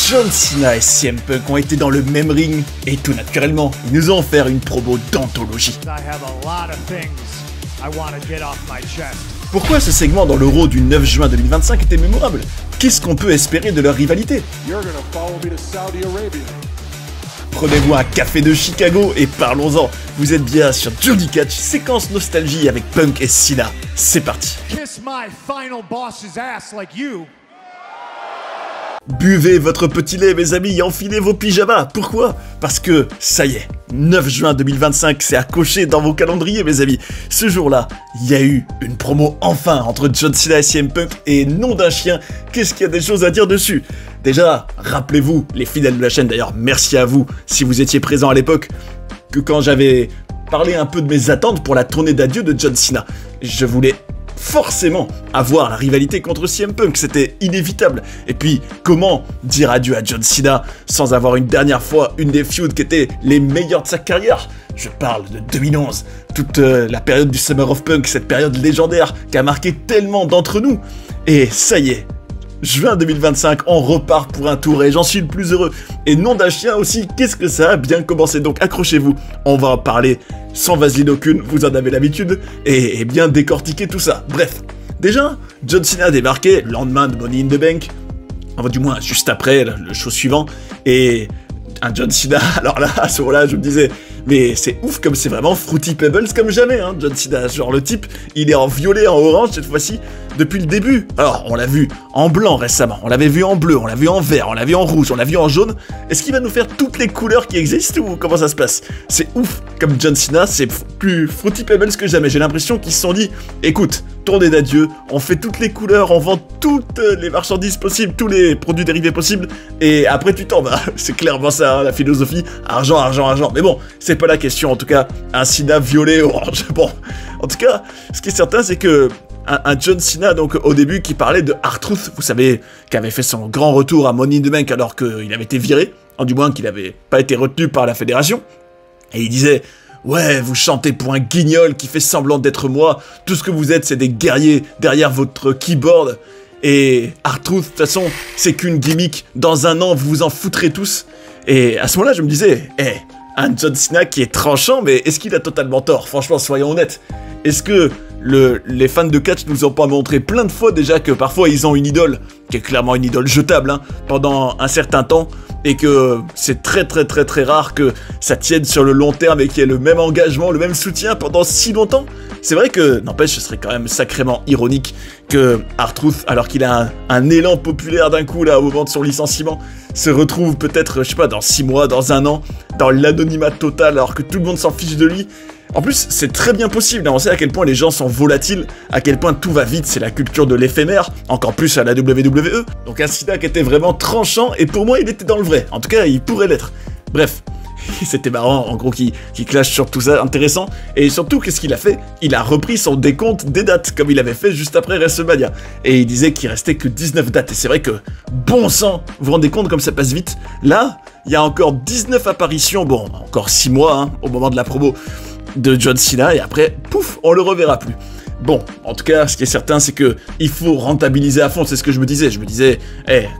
John Cena et CM Punk ont été dans le même ring et tout naturellement, ils nous ont offert une promo d'anthologie. Pourquoi ce segment dans l'Euro du 9 juin 2025 était mémorable? Qu'est-ce qu'on peut espérer de leur rivalité? Prenez-vous un café de Chicago et parlons-en. Vous êtes bien sur Johnny Catch, séquence nostalgie avec Punk et Cena. C'est parti. Buvez votre petit lait mes amis et enfilez vos pyjamas. Pourquoi? Parce que, ça y est, 9 juin 2025, c'est à cocher dans vos calendriers mes amis. Ce jour-là, il y a eu une promo enfin entre John Cena et CM Punk et nom d'un chien, qu'est-ce qu'il y a des choses à dire dessus? Déjà, rappelez-vous, les fidèles de la chaîne d'ailleurs, merci à vous si vous étiez présents à l'époque, que quand j'avais parlé un peu de mes attentes pour la tournée d'adieu de John Cena, je voulais forcément avoir la rivalité contre CM Punk, c'était inévitable. Et puis, comment dire adieu à John Cena sans avoir une dernière fois une des feuds qui étaient les meilleures de sa carrière? Je parle de 2011, toute la période du Summer of Punk, cette période légendaire qui a marqué tellement d'entre nous. Et ça y est, juin 2025, on repart pour un tour et j'en suis le plus heureux. Et nom d'un chien aussi, qu'est-ce que ça a bien commencé. Donc accrochez-vous, on va en parler sans vaseline aucune, vous en avez l'habitude, et bien décortiquer tout ça. Bref, déjà, John Cena a débarqué le lendemain de Money in the Bank, enfin du moins juste après, le show suivant, et un John Cena, alors là, à ce moment-là, je me disais, mais c'est ouf comme c'est vraiment Fruity Pebbles comme jamais, hein, John Cena, genre le type, il est en violet, en orange cette fois-ci, depuis le début. Alors, on l'a vu en blanc récemment, on l'avait vu en bleu, on l'a vu en vert, on l'a vu en rouge, on l'a vu en jaune. Est-ce qu'il va nous faire toutes les couleurs qui existent ou comment ça se passe? C'est ouf comme John Cena, c'est plus Fruity Pebbles que jamais. J'ai l'impression qu'ils se sont dit, écoute, tournée d'adieu, on fait toutes les couleurs, on vend toutes les marchandises possibles, tous les produits dérivés possibles, et après tu t'en vas. C'est clairement ça, hein, la philosophie, argent, argent, argent. Mais bon, c'est pas la question, en tout cas, un Cena violet, orange. Bon, en tout cas, ce qui est certain, c'est que un John Cena, donc au début, qui parlait de R-Truth, vous savez, qui avait fait son grand retour à Money in the Bank alors qu'il avait été viré, du moins qu'il n'avait pas été retenu par la fédération, et il disait... Ouais, vous chantez pour un guignol qui fait semblant d'être moi, tout ce que vous êtes, c'est des guerriers derrière votre keyboard, et R-Truth, de toute façon, c'est qu'une gimmick, dans un an, vous vous en foutrez tous. Et à ce moment-là, je me disais, un John Cena qui est tranchant, mais est-ce qu'il a totalement tort? Franchement, soyons honnêtes. Est-ce que les fans de catch nous ont pas montré plein de fois déjà que parfois ils ont une idole, qui est clairement une idole jetable, hein, pendant un certain temps, et que c'est très rare que ça tienne sur le long terme et qu'il y ait le même engagement, le même soutien pendant si longtemps? C'est vrai que, n'empêche, ce serait quand même sacrément ironique que R-Truth, alors qu'il a un élan populaire d'un coup là au moment de son licenciement, se retrouve peut-être, je sais pas, dans 6 mois, dans un an, dans l'anonymat total alors que tout le monde s'en fiche de lui. En plus, c'est très bien possible, hein. On sait à quel point les gens sont volatiles, à quel point tout va vite, c'est la culture de l'éphémère, encore plus à la WWE. Donc un Cena qui était vraiment tranchant, et pour moi il était dans le vrai, en tout cas il pourrait l'être. Bref, c'était marrant en gros qu'il clash sur tout ça, intéressant, et surtout qu'est-ce qu'il a fait? Il a repris son décompte des dates, comme il avait fait juste après WrestleMania, et il disait qu'il restait que 19 dates, et c'est vrai que, bon sang, vous vous rendez compte comme ça passe vite? Là, il y a encore 19 apparitions, bon, encore 6 mois, hein, au moment de la promo de John Cena, et après, pouf, on le reverra plus. Bon, en tout cas, ce qui est certain, c'est que il faut rentabiliser à fond, c'est ce que je me disais,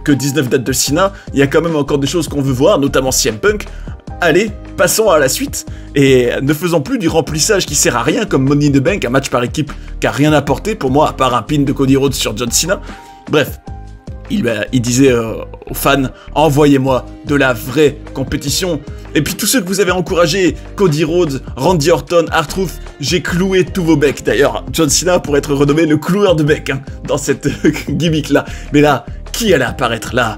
que 19 dates de Cena, il y a quand même encore des choses qu'on veut voir, notamment CM Punk. Allez, passons à la suite, et ne faisons plus du remplissage qui sert à rien comme Money in the Bank, un match par équipe qui a rien apporté pour moi, à part un pin de Cody Rhodes sur John Cena. Bref, il disait aux fans, envoyez-moi de la vraie compétition. Et puis tous ceux que vous avez encouragés, Cody Rhodes, Randy Orton, R-Truth, j'ai cloué tous vos becs. D'ailleurs, John Cena pourrait être renommé le cloueur de becs, hein, dans cette gimmick-là. Mais là, qui allait apparaître là?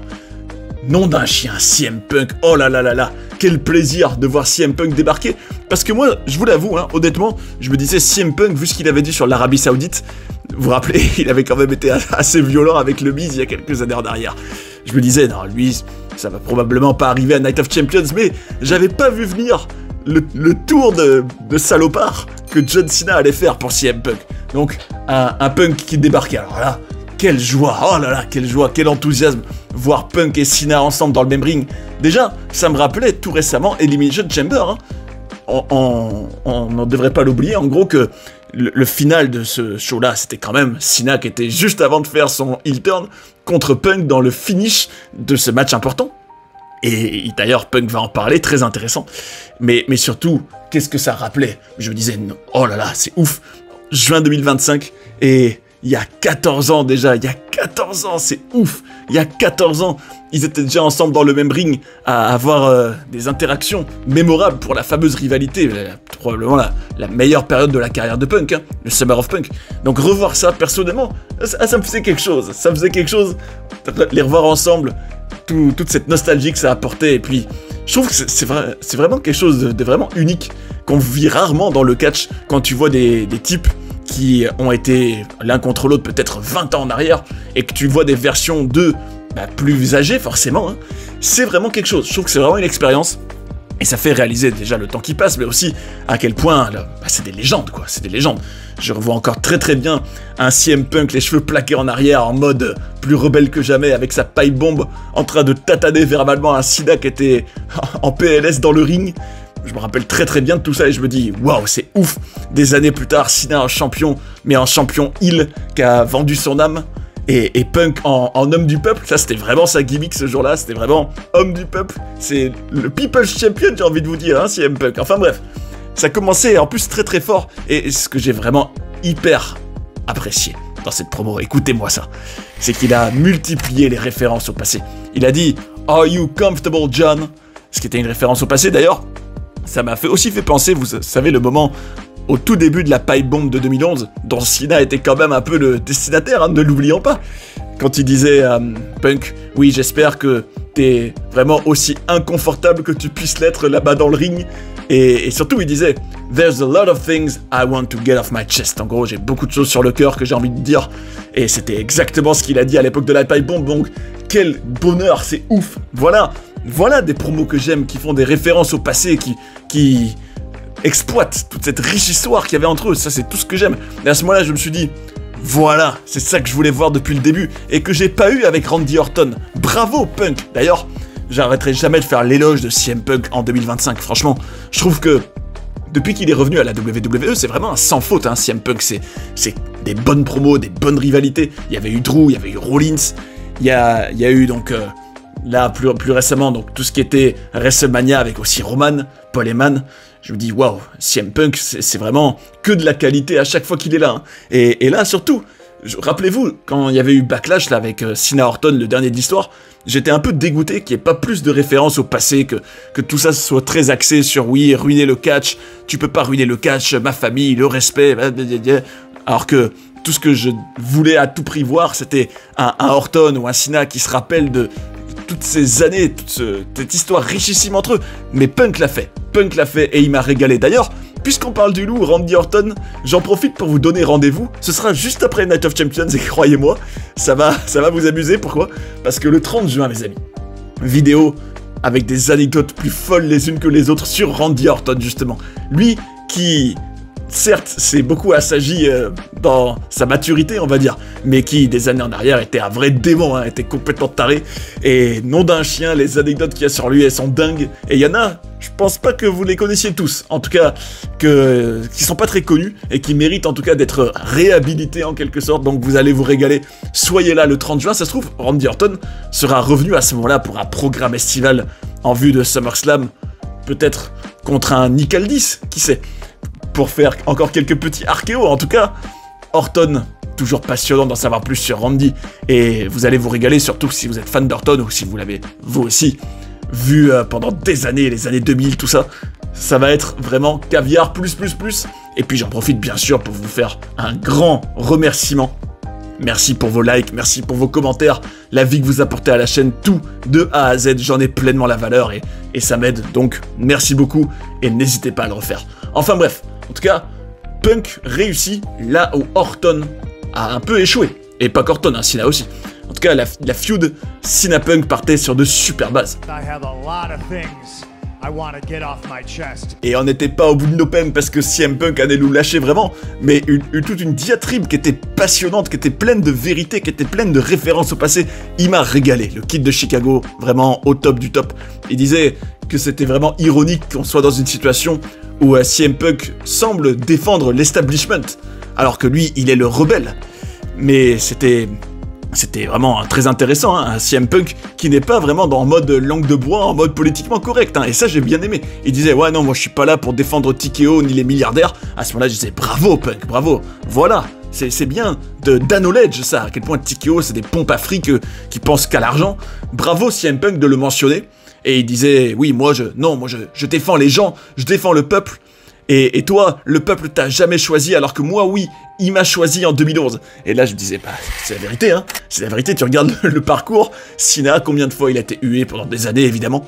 Nom d'un chien, CM Punk, oh là là là là, quel plaisir de voir CM Punk débarquer. Parce que moi, je vous l'avoue, hein, honnêtement, je me disais CM Punk, vu ce qu'il avait dit sur l'Arabie Saoudite, vous vous rappelez, il avait quand même été assez violent avec le Miz il y a quelques années en arrière. Je me disais, non, lui, ça va probablement pas arriver à Night of Champions, mais j'avais pas vu venir le tour de salopard que John Cena allait faire pour CM Punk. Donc, un Punk qui débarquait, alors là, quelle joie, oh là là, quelle joie, quel enthousiasme, voir Punk et Cena ensemble dans le même ring. Déjà, ça me rappelait tout récemment Elimination Chamber, hein. On ne devrait pas l'oublier, en gros que le final de ce show-là, c'était quand même Cena qui était juste avant de faire son heel turn contre Punk dans le finish de ce match important. Et d'ailleurs, Punk va en parler, très intéressant. Mais surtout, qu'est-ce que ça rappelait? Je me disais, non, oh là là, c'est ouf. Juin 2025, et il y a 14 ans déjà, il y a 14 ans, c'est ouf. Il y a 14 ans, ils étaient déjà ensemble dans le même ring, à avoir des interactions mémorables pour la fameuse rivalité, probablement la meilleure période de la carrière de Punk, hein, le Summer of Punk. Donc revoir ça, personnellement, ça me faisait quelque chose. Ça me faisait quelque chose, les revoir ensemble, toute cette nostalgie que ça apportait, et puis je trouve que c'est vraiment quelque chose de vraiment unique, qu'on vit rarement dans le catch, quand tu vois des types qui ont été l'un contre l'autre peut-être 20 ans en arrière, et que tu vois des versions d'eux plus âgées forcément, hein. C'est vraiment quelque chose, je trouve que c'est vraiment une expérience, et ça fait réaliser déjà le temps qui passe, mais aussi à quel point c'est des légendes quoi, c'est des légendes. Je revois encore très bien un CM Punk, les cheveux plaqués en arrière, en mode plus rebelle que jamais, avec sa pipe bombe, en train de tataner verbalement un Cena qui était en PLS dans le ring. Je me rappelle très bien de tout ça et je me dis, waouh, c'est ouf. Des années plus tard, Cena un champion, mais un champion heel qui a vendu son âme. Et Punk en homme du peuple, ça c'était vraiment sa gimmick ce jour-là, c'était vraiment homme du peuple. C'est le People's Champion, j'ai envie de vous dire, hein, CM Punk. Enfin bref, ça commençait en plus très fort. Et ce que j'ai vraiment hyper apprécié dans cette promo, écoutez-moi ça, c'est qu'il a multiplié les références au passé. Il a dit « Are you comfortable, John ?» Ce qui était une référence au passé d'ailleurs. Ça m'a aussi fait penser, vous savez, le moment au tout début de la pipe bomb de 2011, dont Cena était quand même un peu le destinataire, hein, ne l'oublions pas. Quand il disait Punk, oui, j'espère que t'es vraiment aussi inconfortable que tu puisses l'être là-bas dans le ring. Et surtout, il disait There's a lot of things I want to get off my chest. En gros, j'ai beaucoup de choses sur le cœur que j'ai envie de dire. Et c'était exactement ce qu'il a dit à l'époque de la pipe bomb. Donc, quel bonheur, c'est ouf. Voilà des promos que j'aime, qui font des références au passé, qui exploitent toute cette riche histoire qu'il y avait entre eux. Ça, c'est tout ce que j'aime. Et à ce moment-là, je me suis dit, voilà, c'est ça que je voulais voir depuis le début, et que j'ai pas eu avec Randy Orton. Bravo, Punk. D'ailleurs, j'arrêterai jamais de faire l'éloge de CM Punk en 2025. Franchement, je trouve que depuis qu'il est revenu à la WWE, c'est vraiment un sans faute, hein, CM Punk. C'est des bonnes promos, des bonnes rivalités. Il y avait eu Drew, il y avait eu Rollins, il y a eu donc... là, plus récemment, donc tout ce qui était WrestleMania avec aussi Roman, Paul Heyman, je me dis, waouh, CM Punk, c'est vraiment que de la qualité à chaque fois qu'il est là. Hein. Et là, surtout, rappelez-vous, quand il y avait eu Backlash là, avec Cena Orton, le dernier de l'histoire, j'étais un peu dégoûté qu'il n'y ait pas plus de références au passé, que tout ça soit très axé sur, oui, ruiner le catch, tu peux pas ruiner le catch, ma famille, le respect, alors que tout ce que je voulais à tout prix voir, c'était un Orton ou un Cena qui se rappelle de toutes ces années, cette histoire richissime entre eux. Mais Punk l'a fait et il m'a régalé. D'ailleurs, puisqu'on parle du loup, Randy Orton, j'en profite pour vous donner rendez-vous. Ce sera juste après Night of Champions et croyez-moi, ça va vous amuser. Pourquoi? Parce que le 30 juin, mes amis, vidéo avec des anecdotes plus folles les unes que les autres sur Randy Orton, justement. Lui qui... certes, c'est beaucoup assagi dans sa maturité, on va dire, mais qui, des années en arrière, était un vrai démon, hein, était complètement taré. Et nom d'un chien, les anecdotes qu'il y a sur lui, elles sont dingues. Et il y en a, je pense pas que vous les connaissiez tous, en tout cas, qui sont pas très connus, et qui méritent en tout cas d'être réhabilités en quelque sorte, donc vous allez vous régaler. Soyez là le 30 juin, ça se trouve, Randy Orton sera revenu à ce moment-là pour un programme estival en vue de SummerSlam, peut-être contre un Nick Aldis, qui sait, pour faire encore quelques petits archéos. En tout cas, Orton, toujours passionnant d'en savoir plus sur Randy, et vous allez vous régaler, surtout si vous êtes fan d'Orton, ou si vous l'avez, vous aussi, vu pendant des années, les années 2000, tout ça. Ça va être vraiment caviar plus. Et puis j'en profite bien sûr pour vous faire un grand remerciement. Merci pour vos likes, merci pour vos commentaires, l'avis que vous apportez à la chaîne, tout de A à Z, j'en ai pleinement la valeur et ça m'aide, donc merci beaucoup et n'hésitez pas à le refaire. Enfin bref, en tout cas, Punk réussit là où Orton a un peu échoué, et pas qu'Orton, hein, Cena aussi. En tout cas, la feud Cena-Punk partait sur de super bases. Et on n'était pas au bout de nos peines parce que CM Punk allait nous lâcher vraiment, mais toute une diatribe qui était passionnante, qui était pleine de vérité, qui était pleine de références au passé. Il m'a régalé, le Kid de Chicago, vraiment au top du top. Il disait que c'était vraiment ironique qu'on soit dans une situation où CM Punk semble défendre l'establishment, alors que lui, il est le rebelle. Mais c'était c'était vraiment très intéressant, hein, un CM Punk qui n'est pas vraiment dans mode langue de bois, en mode politiquement correct, hein, et ça j'ai bien aimé. Il disait ouais non moi je suis pas là pour défendre TKO ni les milliardaires. À ce moment-là je disais bravo Punk, bravo, voilà, c'est bien d'acknowledge ça, à quel point TKO c'est des pompes à fric qui pensent qu'à l'argent. Bravo CM Punk de le mentionner, et il disait oui moi je défends les gens, je défends le peuple. Et toi, le peuple t'a jamais choisi, alors que moi, oui, il m'a choisi en 2011. Et là, je me disais, bah, c'est la vérité, hein. C'est la vérité, tu regardes le parcours. Cena, combien de fois il a été hué pendant des années, évidemment.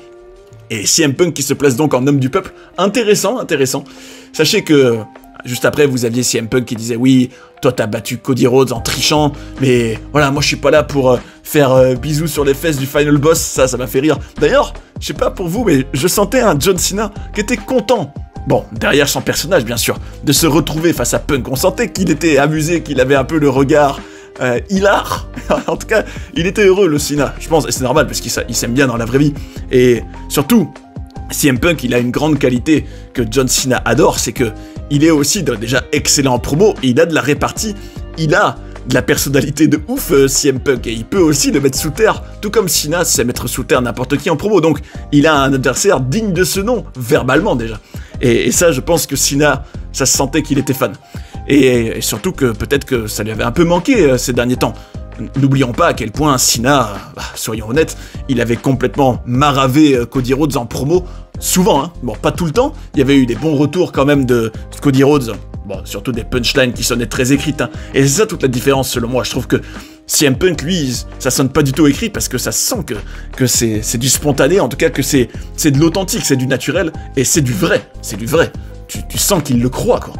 Et CM Punk qui se place donc en homme du peuple. Intéressant, intéressant. Sachez que, juste après, vous aviez CM Punk qui disait, oui, toi, t'as battu Cody Rhodes en trichant, mais voilà, moi, je suis pas là pour faire bisous sur les fesses du Final Boss. Ça m'a fait rire. D'ailleurs, je sais pas pour vous, mais je sentais un John Cena qui était content. Bon, derrière son personnage, bien sûr, de se retrouver face à Punk. On sentait qu'il était amusé, qu'il avait un peu le regard hilar. En tout cas, il était heureux, le Cena, je pense, et c'est normal, parce qu'il s'aime bien dans la vraie vie. Et surtout, CM Punk, il a une grande qualité que John Cena adore, c'est que il est aussi déjà excellent en promo, et il a de la répartie, il a de la personnalité de ouf, CM Punk, et il peut aussi le mettre sous terre, tout comme Cena sait mettre sous terre n'importe qui en promo, donc il a un adversaire digne de ce nom, verbalement déjà. Et ça, je pense que Cena, ça se sentait qu'il était fan. Et surtout que peut-être que ça lui avait un peu manqué ces derniers temps. N'oublions pas à quel point Cena, soyons honnêtes, il avait complètement maravé Cody Rhodes en promo, souvent, hein. Bon, pas tout le temps, il y avait eu des bons retours quand même de Cody Rhodes, bon, surtout des punchlines qui sonnaient très écrites, hein. Et c'est ça toute la différence selon moi, je trouve que CM Punk, lui, ça sonne pas du tout écrit parce que ça sent que c'est du spontané, en tout cas que c'est de l'authentique, c'est du naturel, et c'est du vrai, tu sens qu'il le croit, quoi.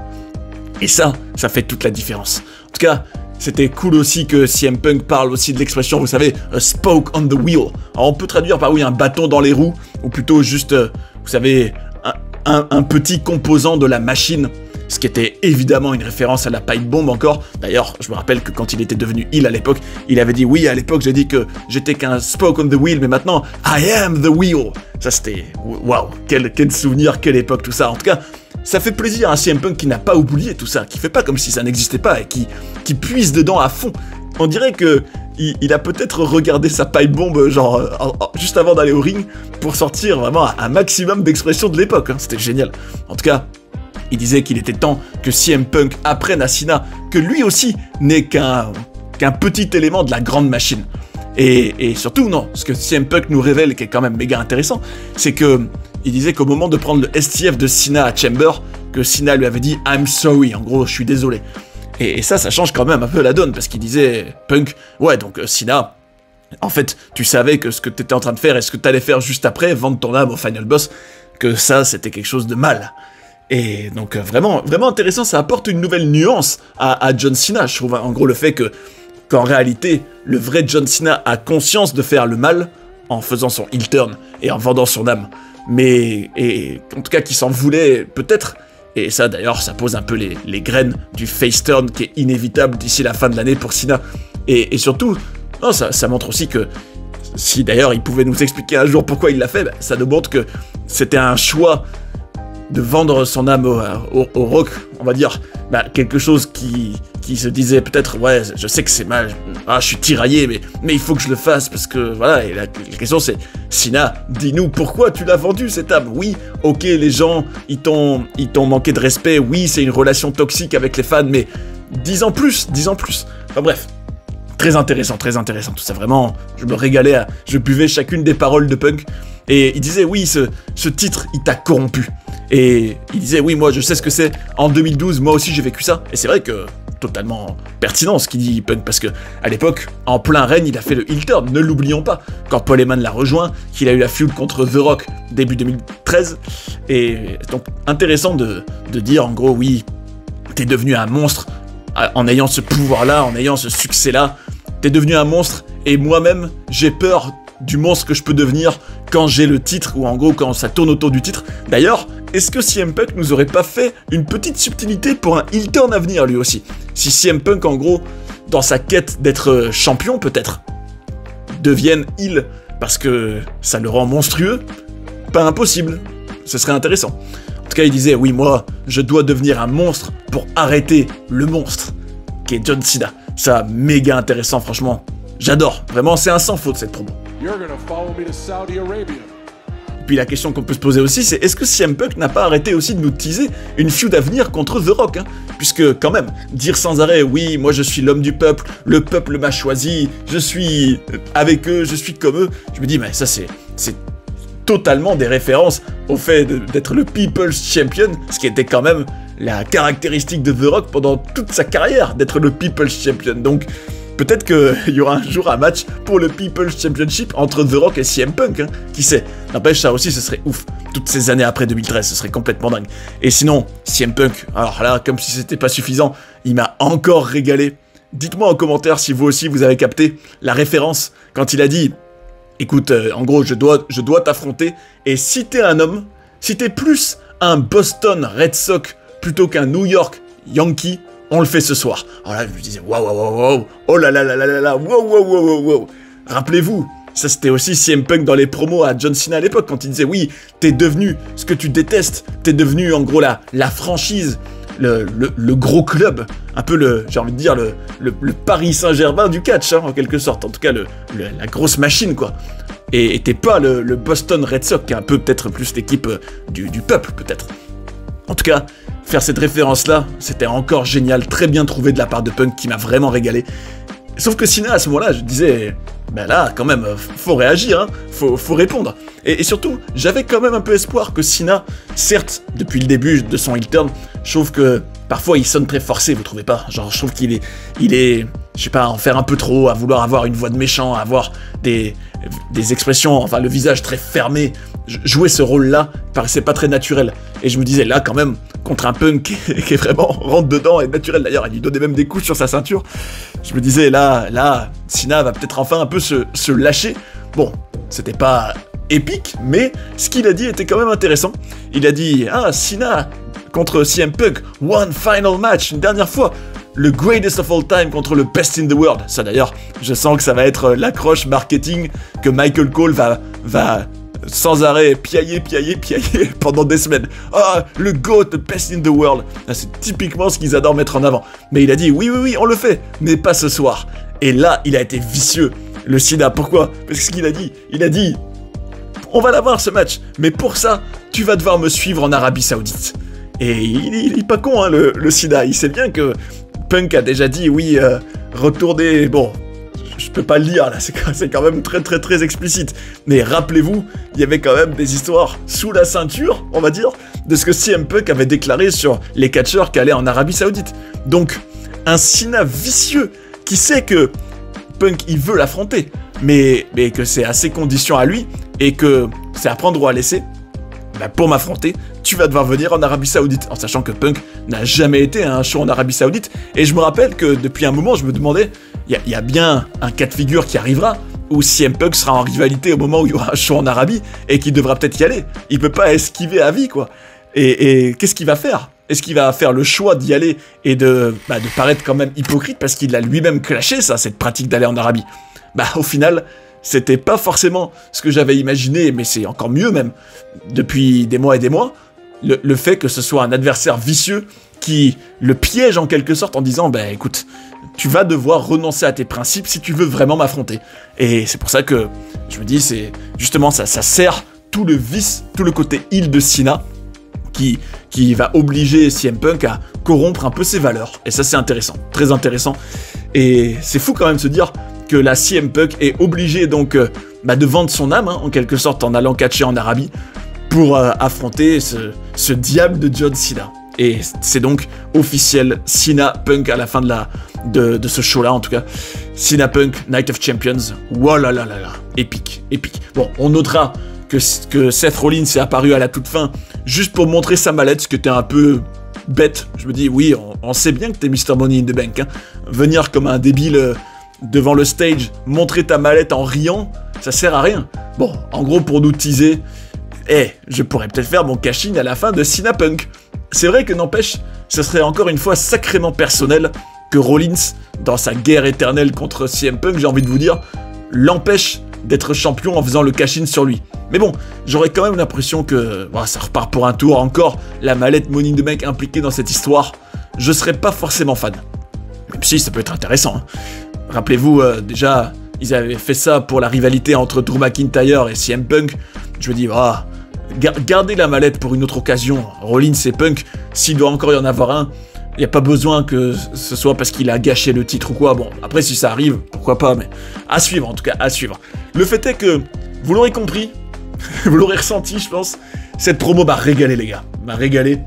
Et ça fait toute la différence. En tout cas, c'était cool aussi que CM Punk parle aussi de l'expression, vous savez, a spoke on the wheel. Alors on peut traduire par oui, un bâton dans les roues, ou plutôt juste, vous savez, un petit composant de la machine. Ce qui était évidemment une référence à la pipe bomb encore. D'ailleurs, je me rappelle que quand il était devenu heel à l'époque, il avait dit oui, à l'époque j'ai dit que j'étais qu'un spoke on the wheel, mais maintenant, I am the wheel. Ça c'était, waouh, quel souvenir, quelle époque, tout ça. En tout cas, ça fait plaisir à CM Punk qui n'a pas oublié tout ça, qui fait pas comme si ça n'existait pas et qui puise dedans à fond. On dirait que il a peut-être regardé sa pipe bomb genre juste avant d'aller au ring pour sortir vraiment un maximum d'expressions de l'époque. Hein. C'était génial. En tout cas, il disait qu'il était temps que CM Punk apprenne à Cena que lui aussi n'est qu'un petit élément de la grande machine. Et surtout, non, ce que CM Punk nous révèle, qui est quand même méga intéressant, c'est que il disait qu'au moment de prendre le STF de Cena à Chamber, que Cena lui avait dit « I'm sorry », en gros, je suis désolé. Et ça change quand même un peu la donne, parce qu'il disait, Punk, ouais, donc Cena, en fait, tu savais que ce que t'étais en train de faire et ce que t'allais faire juste après, vendre ton âme au Final Boss, que ça, c'était quelque chose de mal. Et donc vraiment, vraiment intéressant, ça apporte une nouvelle nuance à John Cena, je trouve, en gros, le fait qu'en réalité, le vrai John Cena a conscience de faire le mal en faisant son heel turn et en vendant son âme. Mais, et en tout cas, qu'il s'en voulait peut-être. Et ça, d'ailleurs, ça pose un peu les graines du face turn qui est inévitable d'ici la fin de l'année pour Cena. Et surtout, non, ça montre aussi que, si d'ailleurs il pouvait nous expliquer un jour pourquoi il l'a fait, bah, ça nous montre que c'était un choix de vendre son âme au rock, on va dire, bah, quelque chose qui se disait peut-être, ouais, je sais que c'est mal, je suis tiraillé, mais il faut que je le fasse, parce que, voilà, et la question c'est, Cena, dis-nous pourquoi tu l'as vendu, cette âme. Oui, ok, les gens, ils t'ont manqué de respect, oui, c'est une relation toxique avec les fans, mais 10 ans plus. Enfin bref, très intéressant, tout ça, vraiment, je me régalais, je buvais chacune des paroles de Punk, et il disait, oui, ce titre, il t'a corrompu. Et il disait, oui, moi, je sais ce que c'est. En 2012, moi aussi, j'ai vécu ça. Et c'est vrai que, totalement pertinent ce qu'il dit Punk, parce que à l'époque, en plein règne, il a fait le heel turn, ne l'oublions pas. Quand Paul Heyman l'a rejoint, qu'il a eu la feud contre The Rock début 2013. Et donc, intéressant de dire, en gros, oui, t'es devenu un monstre en ayant ce pouvoir-là, en ayant ce succès-là. T'es devenu un monstre, et moi-même, j'ai peur du monstre que je peux devenir quand j'ai le titre, ou en gros quand ça tourne autour du titre. D'ailleurs, est-ce que CM Punk nous aurait pas fait une petite subtilité pour un heel turn à venir lui aussi? Si CM Punk, en gros, dans sa quête d'être champion peut-être, devienne heel parce que ça le rend monstrueux, pas impossible, ce serait intéressant. En tout cas, il disait, oui, moi, je dois devenir un monstre pour arrêter le monstre, qui est John Cena. Ça, méga intéressant, franchement. J'adore, vraiment c'est un sans faute cette promo. Puis la question qu'on peut se poser aussi, c'est est-ce que CM Punk n'a pas arrêté aussi de nous teaser une feud à venir contre The Rock, hein? Puisque quand même, dire sans arrêt, oui, moi je suis l'homme du peuple, le peuple m'a choisi, je suis avec eux, je suis comme eux, je me dis, mais ça c'est totalement des références au fait d'être le People's Champion, ce qui était quand même la caractéristique de The Rock pendant toute sa carrière, d'être le People's Champion. Donc peut-être qu'il y aura un jour un match pour le People's Championship entre The Rock et CM Punk, hein, qui sait. N'empêche, ça aussi, ce serait ouf. Toutes ces années après 2013, ce serait complètement dingue. Et sinon, CM Punk, alors là, comme si c'était pas suffisant, il m'a encore régalé. Dites-moi en commentaire si vous aussi vous avez capté la référence quand il a dit « Écoute, en gros, je dois t'affronter, et si t'es un homme, si t'es plus un Boston Red Sox plutôt qu'un New York Yankee, on le fait ce soir. » Alors là, je me disais, waouh, oh là là là là là là, wow. Rappelez-vous, ça c'était aussi CM Punk dans les promos à John Cena à l'époque, quand il disait, oui, t'es devenu ce que tu détestes, t'es devenu en gros la franchise, le gros club, un peu j'ai envie de dire, le Paris Saint-Germain du catch, hein, en quelque sorte, en tout cas, la grosse machine, quoi. Et t'es pas le Boston Red Sox, qui est un peu peut-être plus l'équipe du peuple, peut-être. En tout cas, faire cette référence-là, c'était encore génial, très bien trouvé de la part de Punk, qui m'a vraiment régalé. Sauf que Cena, à ce moment-là, je disais, ben là, quand même, faut réagir, hein, faut répondre. Et surtout, j'avais quand même un peu espoir que Cena, certes, depuis le début de son heel turn, je trouve que parfois il sonne très forcé, vous trouvez pas? Genre, je trouve qu'il est, je sais pas, à en faire un peu trop, à vouloir avoir une voix de méchant, à avoir des expressions, enfin le visage très fermé. Jouer ce rôle-là paraissait pas très naturel. Et je me disais, là, quand même, contre un Punk qui est vraiment rentre dedans et naturel, d'ailleurs, il lui donnait même des coups sur sa ceinture. Je me disais, là, Cena va peut-être enfin un peu se lâcher. Bon, c'était pas épique, mais ce qu'il a dit était quand même intéressant. Il a dit, Cena contre CM Punk, one final match, une dernière fois. Le greatest of all time contre le best in the world. Ça d'ailleurs, je sens que ça va être l'accroche marketing que Michael Cole va sans arrêt piailler pendant des semaines. Le GOAT, the best in the world. C'est typiquement ce qu'ils adorent mettre en avant. Mais il a dit, oui, on le fait, mais pas ce soir. Et là, il a été vicieux, le Cena. Pourquoi? Parce que ce qu'il a dit, on va l'avoir ce match, mais pour ça, tu vas devoir me suivre en Arabie Saoudite. Et il est pas con, hein, le Cena. Il sait bien que Punk a déjà dit, oui, retourner... Bon, je peux pas le lire, là, c'est quand même très explicite. Mais rappelez-vous, il y avait quand même des histoires sous la ceinture, on va dire, de ce que CM Punk avait déclaré sur les catcheurs qui allaient en Arabie Saoudite. Donc, un Cena vicieux qui sait que Punk, il veut l'affronter, mais que c'est à ses conditions à lui, et que c'est à prendre ou à laisser. Bah, pour m'affronter, tu vas devoir venir en Arabie Saoudite, en sachant que Punk n'a jamais été à un show en Arabie Saoudite, et je me rappelle que depuis un moment, je me demandais, il y a bien un cas de figure qui arrivera, où CM Punk sera en rivalité au moment où il y aura un show en Arabie, et qu'il devra peut-être y aller. Il peut pas esquiver à vie, quoi. Et qu'est-ce qu'il va faire? Est-ce qu'il va faire le choix d'y aller et de paraître quand même hypocrite, parce qu'il a lui-même clashé, ça, cette pratique d'aller en Arabie? Bah, au final... C'était pas forcément ce que j'avais imaginé, mais c'est encore mieux même, depuis des mois et des mois, le fait que ce soit un adversaire vicieux qui le piège en quelque sorte en disant, bah écoute, tu vas devoir renoncer à tes principes si tu veux vraiment m'affronter. Et c'est pour ça que je me dis, c'est justement ça sert tout le vice, tout le côté heel de Cena, qui va obliger CM Punk à corrompre un peu ses valeurs. Et ça c'est intéressant, très intéressant. Et c'est fou quand même de se dire que la CM Punk est obligée donc de vendre son âme, hein, en quelque sorte, en allant catcher en Arabie, pour affronter ce diable de John Cena. Et c'est donc officiel, Cena Punk à la fin de ce show-là, en tout cas. Cena Punk, Night of Champions, voilà, épique. Bon, on notera que Seth Rollins est apparu à la toute fin, juste pour montrer sa mallette, ce qui était un peu bête. Je me dis, oui, on sait bien que t'es Mr. Money in the Bank, hein. Venir comme un débile... devant le stage, montrer ta mallette en riant, ça sert à rien. Bon, en gros, pour nous teaser, je pourrais peut-être faire mon cash-in à la fin de Cena Punk. C'est vrai que n'empêche, ce serait encore une fois sacrément personnel que Rollins, dans sa guerre éternelle contre CM Punk, j'ai envie de vous dire, l'empêche d'être champion en faisant le cash-in sur lui. Mais bon, j'aurais quand même l'impression que ça repart pour un tour, encore la mallette Money in the Bank impliquée dans cette histoire, je serais pas forcément fan. Même si ça peut être intéressant, hein. Rappelez-vous, déjà, ils avaient fait ça pour la rivalité entre Drew McIntyre et CM Punk. Je me dis, ah, gardez la mallette pour une autre occasion. Rollins et Punk, s'il doit encore y en avoir un, il n'y a pas besoin que ce soit parce qu'il a gâché le titre ou quoi. Bon, après, si ça arrive, pourquoi pas, mais à suivre, en tout cas, à suivre. Le fait est que, vous l'aurez compris, vous l'aurez ressenti, je pense, cette promo m'a régalé, les gars. M'a régalé.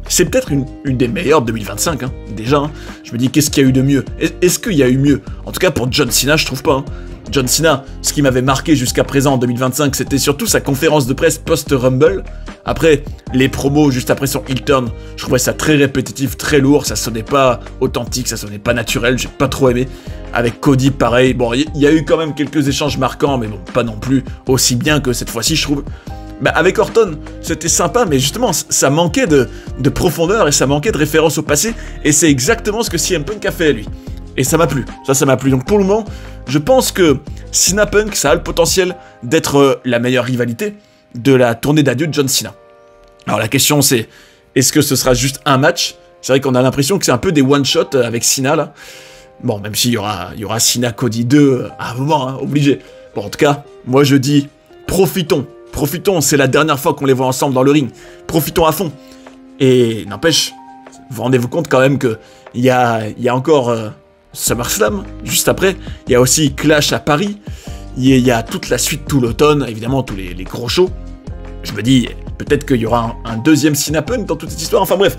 C'est peut-être une des meilleures de 2025, hein, déjà. Hein. Je me dis, qu'est-ce qu'il y a eu de mieux? Est-ce qu'il y a eu mieux? En tout cas, pour John Cena, je trouve pas. Hein. John Cena, ce qui m'avait marqué jusqu'à présent en 2025, c'était surtout sa conférence de presse post-Rumble. Après, les promos juste après son heel turn, je trouvais ça très répétitif, très lourd, ça sonnait pas authentique, ça sonnait pas naturel, j'ai pas trop aimé. Avec Cody, pareil, bon, il y a eu quand même quelques échanges marquants, mais bon, pas non plus aussi bien que cette fois-ci, je trouve. Bah, avec Orton, c'était sympa, mais justement, ça manquait de profondeur et ça manquait de référence au passé, et c'est exactement ce que CM Punk a fait, lui. Et ça m'a plu, ça m'a plu. Donc pour le moment, je pense que Cena Punk, ça a le potentiel d'être la meilleure rivalité de la tournée d'adieu de John Cena. Alors la question c'est, est-ce que ce sera juste un match? C'est vrai qu'on a l'impression que c'est un peu des one-shot avec Cena, là. Bon, même s'il y aura Cena Cody 2 à un moment, hein, obligé. Bon, en tout cas, moi je dis, profitons, c'est la dernière fois qu'on les voit ensemble dans le ring. Profitons à fond. Et n'empêche, vous rendez-vous compte quand même que il y a encore SummerSlam, juste après. Il y a aussi Clash à Paris. Il y a toute la suite, tout l'automne, évidemment, tous les gros shows. Je me dis, peut-être qu'il y aura un deuxième Cena Punk dans toute cette histoire. Enfin bref,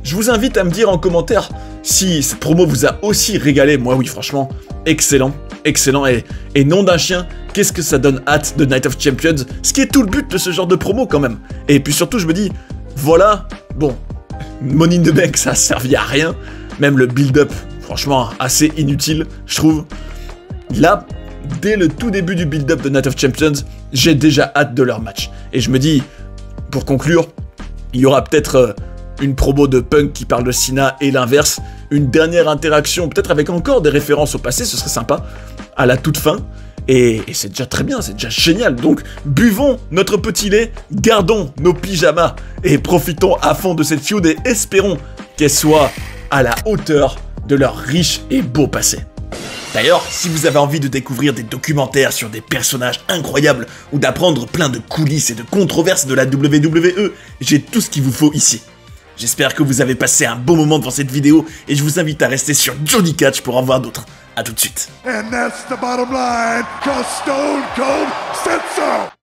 je vous invite à me dire en commentaire si cette promo vous a aussi régalé. Moi, oui, franchement, excellent. Excellent. Et nom d'un chien, qu'est-ce que ça donne hâte de Night of Champions? Ce qui est tout le but de ce genre de promo, quand même. Et puis surtout, je me dis, voilà, bon, Money in the Bank, ça a servi à rien. Même le build-up, franchement, assez inutile, je trouve. Là, dès le tout début du build-up de Night of Champions, j'ai déjà hâte de leur match. Et je me dis, pour conclure, il y aura peut-être une promo de Punk qui parle de Cena et l'inverse, une dernière interaction, peut-être avec encore des références au passé, ce serait sympa, à la toute fin. Et c'est déjà très bien, c'est déjà génial. Donc, buvons notre petit lait, gardons nos pyjamas et profitons à fond de cette feud et espérons qu'elle soit à la hauteur de leur riche et beau passé. D'ailleurs, si vous avez envie de découvrir des documentaires sur des personnages incroyables ou d'apprendre plein de coulisses et de controverses de la WWE, j'ai tout ce qu'il vous faut ici. J'espère que vous avez passé un bon moment devant cette vidéo et je vous invite à rester sur Johnny Catch pour en voir d'autres. A tout de suite. And that's the bottom line, 'cause Stone Cold said so.